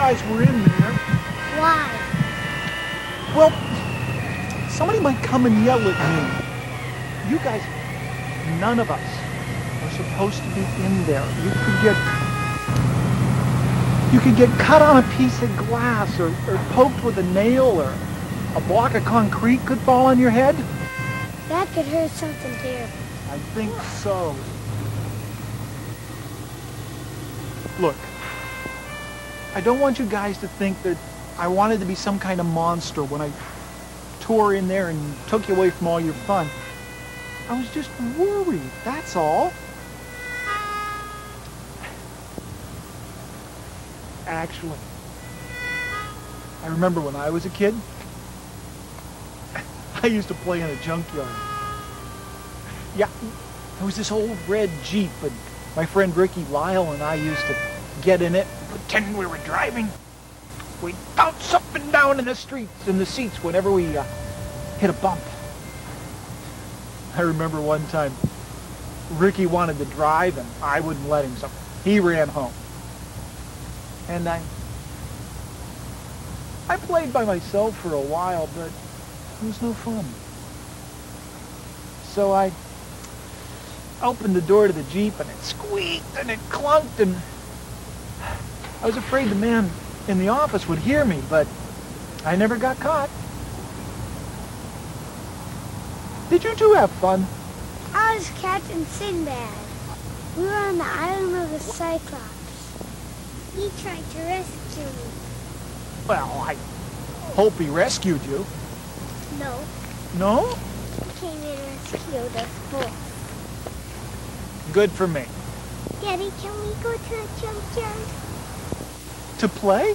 guys were in there. Why? Well, somebody might come and yell at me. You guys, none of us are supposed to be in there. You could get cut on a piece of glass or poked with a nail, or a block of concrete could fall on your head. That could hurt something terrible. I think so. Look, I don't want you guys to think that I wanted to be some kind of monster when I tore in there and took you away from all your fun. I was just worried, that's all. Actually, I remember when I was a kid, I used to play in a junkyard. Yeah, there was this old red Jeep, and my friend Ricky Lyle and I used to get in it, pretend we were driving. We'd bounce up and down in the streets, in the seats, whenever we hit a bump. I remember one time, Ricky wanted to drive, and I wouldn't let him, so he ran home. And I played by myself for a while, but it was no fun. So I opened the door to the Jeep, and it squeaked and it clunked, and I was afraid the man in the office would hear me, but I never got caught. Did you two have fun? I was Captain Sinbad. We were on the island of the Cyclops. He tried to rescue me. Well, I hope he rescued you. No, No? he came and rescued us both. Good for me. Daddy, can we go to the junkyard? To play?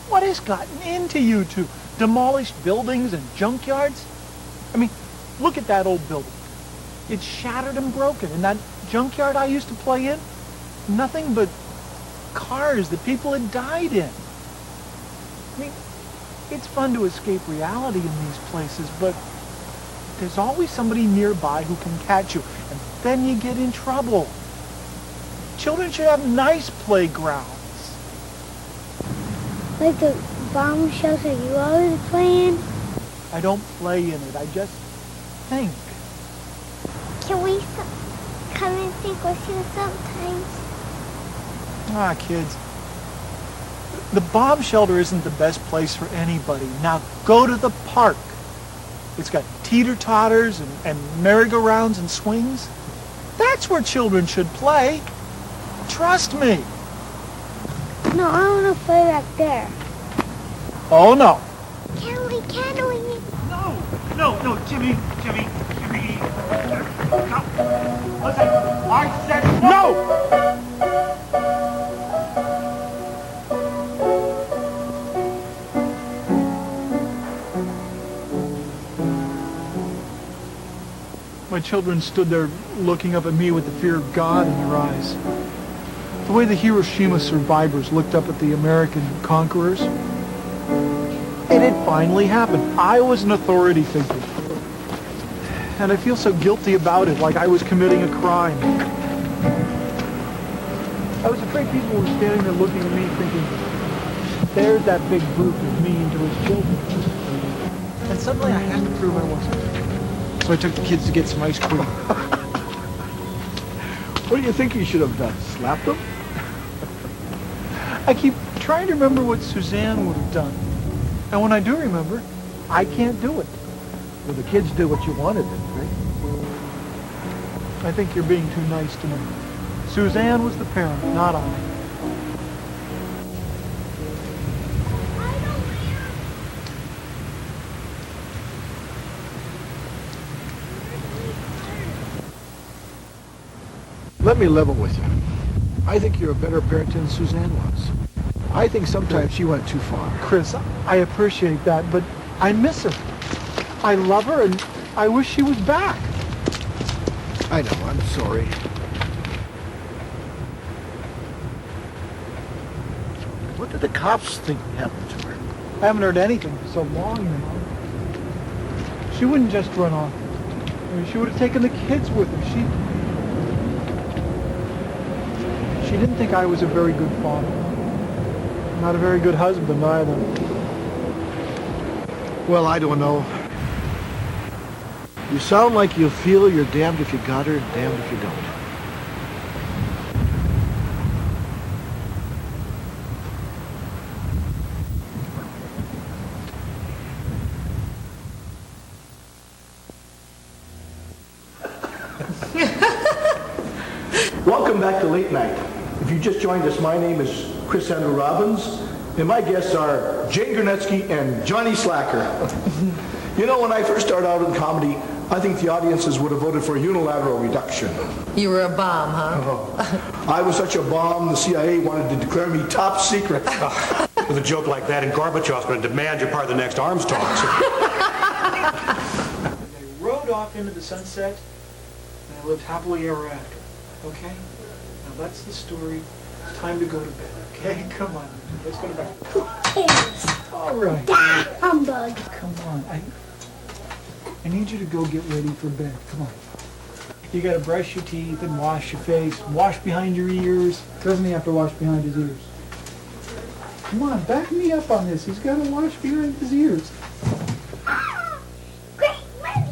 What has gotten into you two? Demolished buildings and junkyards? I mean, look at that old building. It's shattered and broken. And that junkyard I used to play in, nothing but cars that people had died in. I mean, it's fun to escape reality in these places, but there's always somebody nearby who can catch you, and then you get in trouble. Children should have nice playgrounds. Like the bomb shelter you always play in? I don't play in it, I just think. Can we come and think with you sometimes? Ah, kids. The bomb shelter isn't the best place for anybody. Now go to the park. It's got teeter-totters and merry-go-rounds and swings. That's where children should play. Trust me. No, I want to play back there. Oh, no. Can we? No, Jimmy. No. Listen, I said no! My children stood there looking up at me with the fear of God in their eyes. The way the Hiroshima survivors looked up at the American conquerors. It had finally happened. I was an authority figure. And I feel so guilty about it, like I was committing a crime. I was afraid people were standing there looking at me thinking, there's that big brute who's mean to his children. And suddenly I had to prove I wasn't. So I took the kids to get some ice cream. What do you think you should have done? Slapped them? I keep trying to remember what Suzanne would have done. And when I do remember, I can't do it. Well, the kids did what you wanted them, right? I think you're being too nice to me. Suzanne was the parent, not I. Let me level with you. I think you're a better parent than Suzanne was. I think sometimes she went too far. Chris, I appreciate that, but I miss her. I love her, and I wish she was back. I know, I'm sorry. What did the cops think happened to her? I haven't heard anything for so long now. She wouldn't just run off. I mean, she would have taken the kids with her. She didn't think I was a very good father. Not a very good husband either. Well, I don't know. You sound like you feel you're damned if you got her, damned if you don't. Welcome back to Late Night. If you just joined us, my name is Chris Andrew Robbins, and my guests are Jane Gurnetsky and Johnny Slacker. You know, when I first started out in comedy, I think the audiences would have voted for unilateral reduction. You were a bomb, huh? Oh. I was such a bomb, the CIA wanted to declare me top secret. With a joke like that, and Gorbachev's going to demand you're part of the next arms talks. They rode off into the sunset, and they lived happily ever after. Okay? Now that's the story. It's time to go to bed. Okay? Come on. Let's go to bed. Who cares? All right. Humbug. Come on. I need you to go get ready for bed. Come on. You gotta brush your teeth and wash your face. Wash behind your ears. Doesn't he have to wash behind his ears? Come on, back me up on this. He's gotta wash behind his ears. Great money.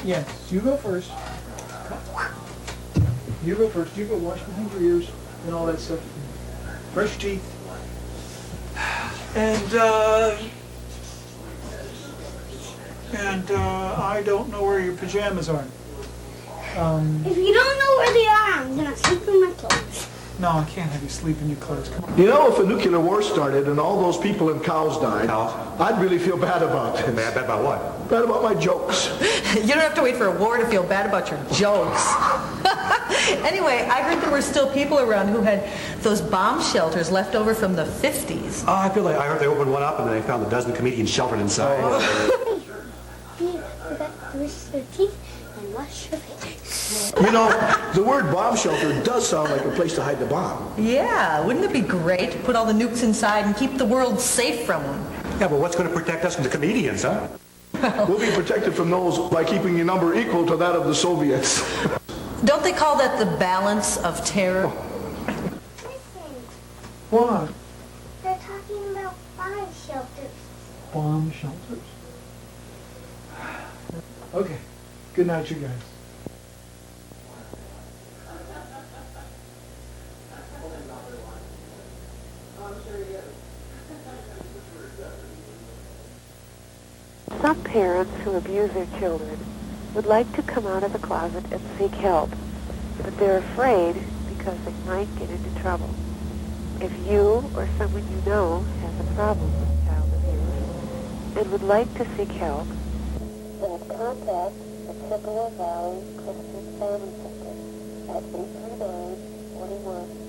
Yes, you go first. You go first. You go wash behind your ears and all that stuff. Brush your teeth. And I don't know where your pajamas are. If you don't know where they are, I'm gonna sleep in my clothes. No, I can't have you sleep in your clothes. Come on. You know, if a nuclear war started and all those people and cows died, I'd really feel bad about it. Bad about what? Bad about my jokes. You don't have to wait for a war to feel bad about your jokes. Anyway, I heard there were still people around who had those bomb shelters left over from the 50s. Oh, I heard they opened one up and then they found a dozen comedians sheltered inside. You forgot to brush your teeth and wash your face. You know, the word bomb shelter does sound like a place to hide the bomb. Yeah, wouldn't it be great to put all the nukes inside and keep the world safe from them? Yeah, but what's going to protect us from the comedians, huh? We'll be protected from those by keeping your number equal to that of the Soviets. Don't they call that the balance of terror? Listen, What? they're talking about bomb shelters. Bomb shelters. Okay. Good night, you guys. Some parents who abuse their children would like to come out of the closet and seek help, but they're afraid because they might get into trouble. If you or someone you know has a problem with child abuse and would like to seek help, then contact the Chippewa Valley Christian Family Center at 839-41